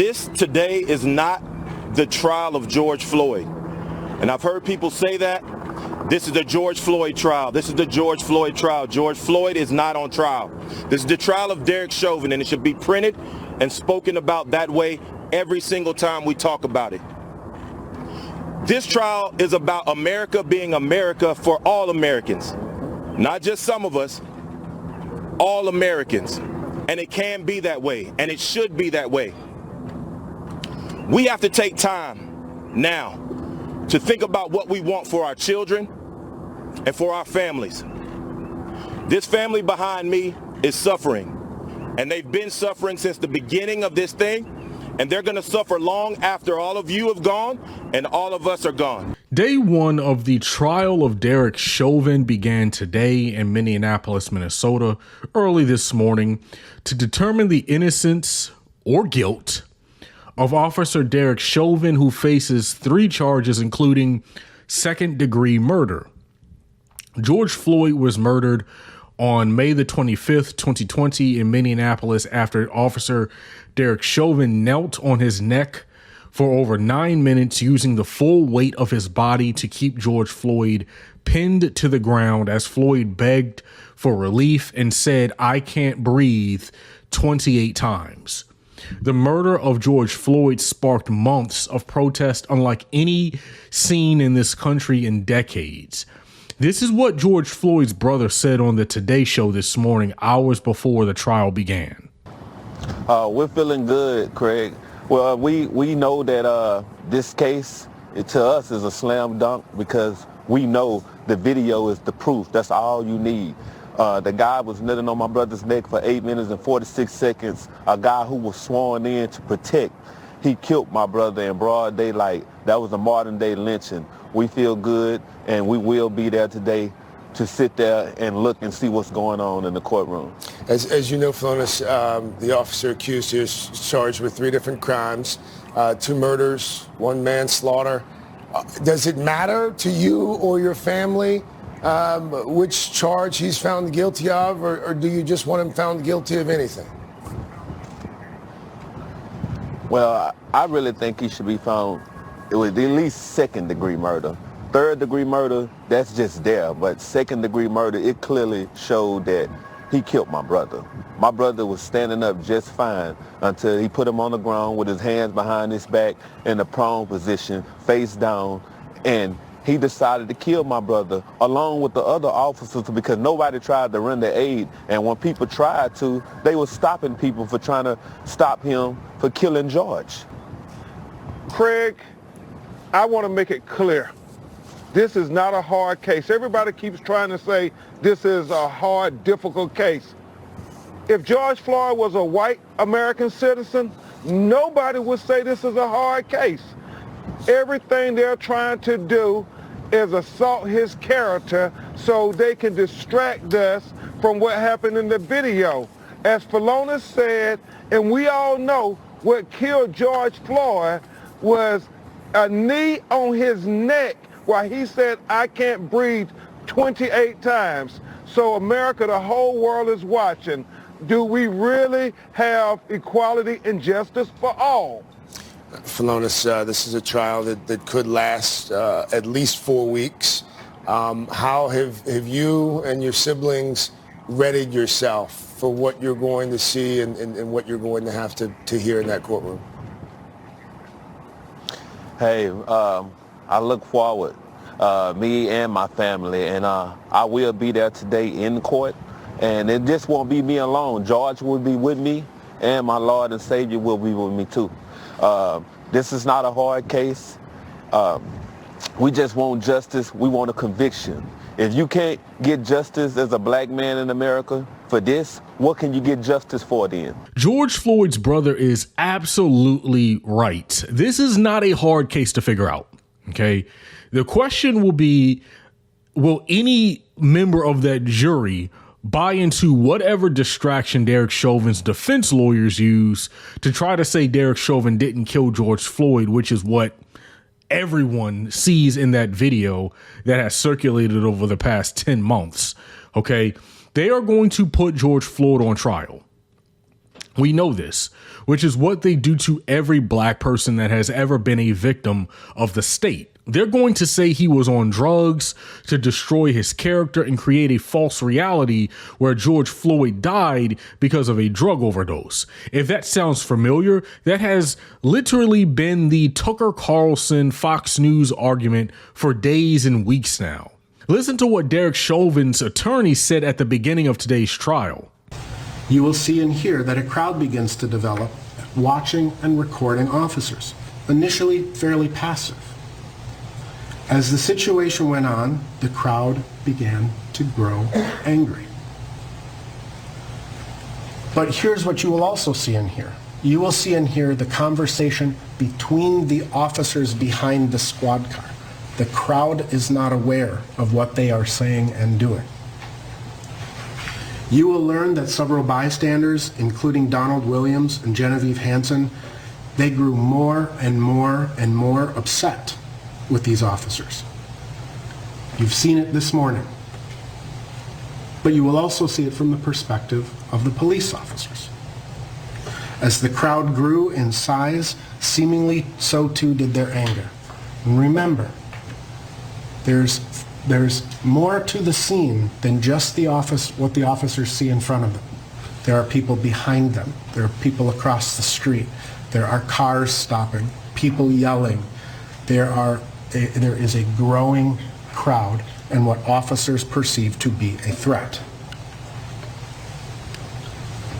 This today is not the trial of George Floyd. And I've heard people say that. This is the George Floyd trial. This is the George Floyd trial. George Floyd is not on trial. This is the trial of Derek Chauvin, and it should be printed and spoken about that way every single time we talk about it. This trial is about America being America for all Americans, not just some of us, all Americans. And it can be that way, and it should be that way. We have to take time now to think about what we want for our children and for our families. This family behind me is suffering, and they've been suffering since the beginning of this thing, and they're gonna suffer long after all of you have gone and all of us are gone. Day one of the trial of Derek Chauvin began today in Minneapolis, Minnesota, early this morning to determine the innocence or guilt of Officer Derek Chauvin, who faces 3 charges, including second-degree murder. George Floyd was murdered on May the 25th, 2020 in Minneapolis after Officer Derek Chauvin knelt on his neck for over 9 minutes using the full weight of his body to keep George Floyd pinned to the ground as Floyd begged for relief and said, "I can't breathe," 28 times. The murder of George Floyd sparked months of protest unlike any seen in this country in decades. This is what George Floyd's brother said on the Today Show this morning, hours before the trial began. We're feeling good, Craig. Well, we know that this case, to us, is a slam dunk because we know the video is the proof. That's all you need. The guy was kneeling on my brother's neck for 8 minutes and 46 seconds, a guy who was sworn in to protect. He killed my brother in broad daylight. That was a modern day lynching. We feel good, and we will be there today to sit there and look and see what's going on in the courtroom. As you know, Flonis, the officer accused is charged with 3 different crimes, 2 murders, 1 manslaughter. Does it matter to you or your family which charge he's found guilty of, or do you just want him found guilty of anything? Well, I really think he should be found with at least second-degree murder. Third-degree murder, that's just there. But second-degree murder, it clearly showed that he killed my brother. My brother was standing up just fine until he put him on the ground with his hands behind his back in the prone position, face down, and he decided to kill my brother along with the other officers because nobody tried to render aid. And when people tried to, they were stopping people for trying to stop him for killing George. Craig, I want to make it clear. This is not a hard case. Everybody keeps trying to say this is a hard, difficult case. If George Floyd was a white American citizen, nobody would say this is a hard case. Everything they're trying to do is assault his character so they can distract us from what happened in the video. As Philonis said, and we all know, what killed George Floyd was a knee on his neck while he said, "I can't breathe," 28 times. So America, the whole world is watching. Do we really have equality and justice for all? Philonis, this is a trial that could last at least 4 weeks. How have you and your siblings readied yourself for what you're going to see and what you're going to have to hear in that courtroom? Hey, I look forward, me and my family, and I will be there today in court. And it just won't be me alone. George will be with me, and my Lord and Savior will be with me too. This is not a hard case. We just want justice. We want a conviction. If you can't get justice as a black man in America for this, what can you get justice for then? George Floyd's brother is absolutely right. This is not a hard case to figure out. Okay. The question will be, will any member of that jury buy into whatever distraction Derek Chauvin's defense lawyers use to try to say Derek Chauvin didn't kill George Floyd, which is what everyone sees in that video that has circulated over the past 10 months. Okay. They are going to put George Floyd on trial. We know this, which is what they do to every black person that has ever been a victim of the state. They're going to say he was on drugs to destroy his character and create a false reality where George Floyd died because of a drug overdose. If that sounds familiar, that has literally been the Tucker Carlson Fox News argument for days and weeks now. Listen to what Derek Chauvin's attorney said at the beginning of today's trial. You will see and hear that a crowd begins to develop, watching and recording officers, initially fairly passive. As the situation went on, the crowd began to grow angry. But here's what you will also see and hear. You will see and hear the conversation between the officers behind the squad car. The crowd is not aware of what they are saying and doing. You will learn that several bystanders, including Donald Williams and Genevieve Hansen, they grew more and more and more upset with these officers. You've seen it this morning. But you will also see it from the perspective of the police officers. As the crowd grew in size, seemingly so too did their anger. And remember, there's more to the scene than just what the officers see in front of them. There are people behind them. There are people across the street. There are cars stopping, people yelling. There is a growing crowd and what officers perceive to be a threat.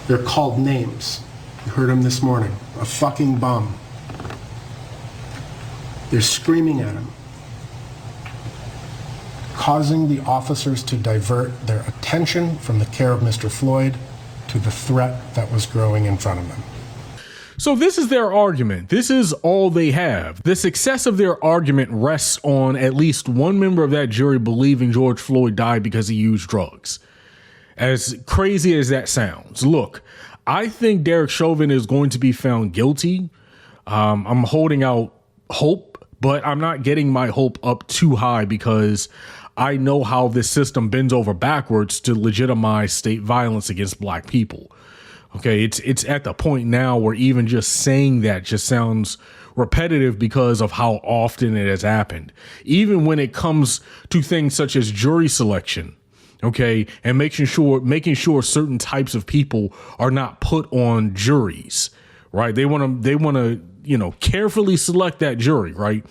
They're called names. You heard them this morning. A fucking bum. They're screaming at him, causing the officers to divert their attention from the care of Mr. Floyd to the threat that was growing in front of them. So this is their argument. This is all they have. The success of their argument rests on at least one member of that jury believing George Floyd died because he used drugs. As crazy as that sounds. Look, I think Derek Chauvin is going to be found guilty. I'm holding out hope, but I'm not getting my hope up too high because I know how this system bends over backwards to legitimize state violence against black people. Okay, it's at the point now where even just saying that just sounds repetitive because of how often it has happened. Even when it comes to things such as jury selection, okay, and making sure certain types of people are not put on juries, right? They want to, carefully select that jury, right?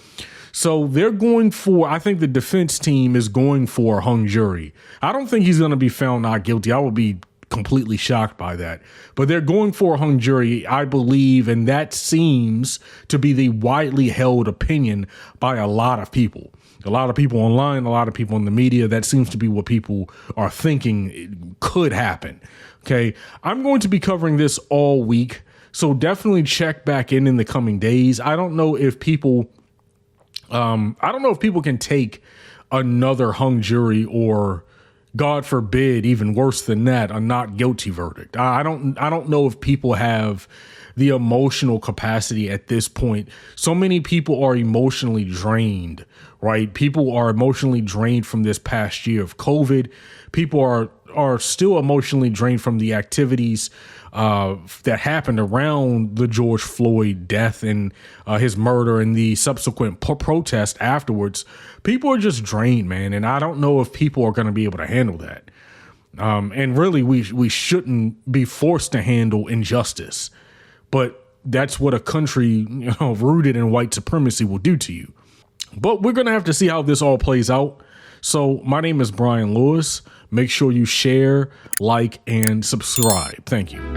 So they're going for, I think the defense team is going for a hung jury. I don't think he's going to be found not guilty. I would be completely shocked by that. But they're going for a hung jury, I believe, and that seems to be the widely held opinion by a lot of people. A lot of people online, a lot of people in the media, that seems to be what people are thinking could happen. Okay, I'm going to be covering this all week, so definitely check back in the coming days. I don't know if people can take another hung jury or, God forbid, even worse than that, a not guilty verdict. I don't know if people have the emotional capacity at this point. So many people are emotionally drained, right? People are emotionally drained from this past year of COVID. People are still emotionally drained from the activities that happened around the George Floyd death and his murder and the subsequent protest afterwards. People are just drained, man. And I don't know if people are going to be able to handle that. And really, we shouldn't be forced to handle injustice. But that's what a country, rooted in white supremacy will do to you. But we're going to have to see how this all plays out. So my name is Brian Lewis. Make sure you share, like, and subscribe. Thank you.